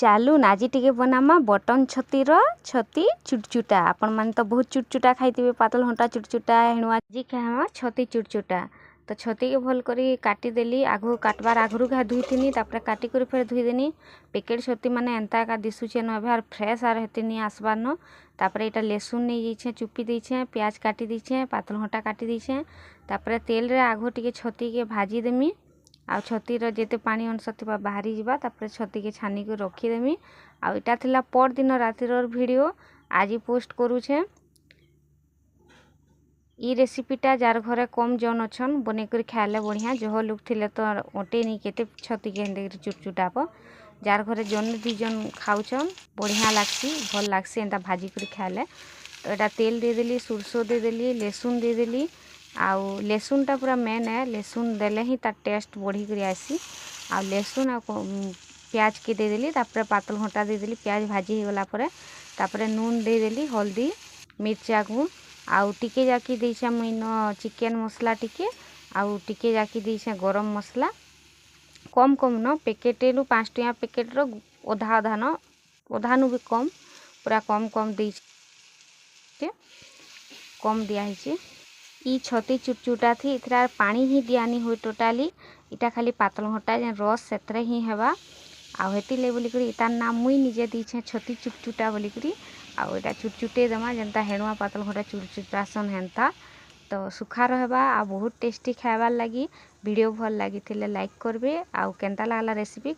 ଚାଲୁନ୍ ଆଜି ଟିକେ ବନାମା ବଟନ୍ ଛତିର ଛତି ଚୁଟଚୁଟା। आपण माने तो बहुत चुटचुटा खाइथिबे पातल घंटा चुटचुटा हेणुआ जी खामा छती चुटचुटा। तो छती के भल करी काटी देली आगु काटबार आगरु घा धुइथिनी तापर काटी करी फेर धुइ देनी। पैकेट छती माने एंता का दिसुचे न अभार फ्रेश आर हेतिनी आसबार न। तापर एटा लहसुन नै जेछे चुपी देछे प्याज काटी देछे पातल घंटा काटी देछे। तापर तेल रे आगु टिके छती के भाजी देमी आ छतीर जेते पानी अंश थिबा बाहरी जिबा तापर छती के छानी के रखी देमी। आ इटा थिला पर दिन रातिर वीडियो आज पोस्ट करूछे। ई रेसिपीटा जार घरे कम जन अछन बने कर खाइले बढ़िया जह लोग थिले तो ओटे नहीं केते छती के हेंदे चुटचुटाप जार घरे जन दी जन खाउछन बढ़िया लागसी भल लागसी एंता भाजी कर खाइले। तो एटा तेल दे देली सुरसो दे देली लहसुन दे देली आउ लहसुन टा पूरा मेन है लहसुन देले ही तार टेस्ट बढ़ी कर आसी। आ लहसुन आ प्याज के दे देली तापर पातल घंटा दे देली प्याज भाजी हो गला परे तापर नून दे देली हल्दी मिर्चा को आउ टिके जाकी देछे मुइन चिकन मसला टिके आउ टिके जाकी देछे गरम मसला कम कम न पैकेट रु 5 टका पैकेट रो ओधा ओधा न ओधा नु भी कम पूरा कम कम देछे कम दिया हिचे। ई छती चुटचुटा थी इथरा पानी ही दियानी हो टोटाली इटा खाली पातल घंटा जे रस सेतरे ही हेबा आ हेती ले बोली करी इतार नाम मुई निजे दीछे छती चुटचुटा बोली करी आ एटा चुटचुटे दमा जेंता हेणुआ पातल घंटा चुटचुटासन हेंता। तो सुखा रहबा आ बहुत टेस्टी खाइबार लगी वीडियो भल लगी थिले लाइक करबे आ केंता लागला रेसिपी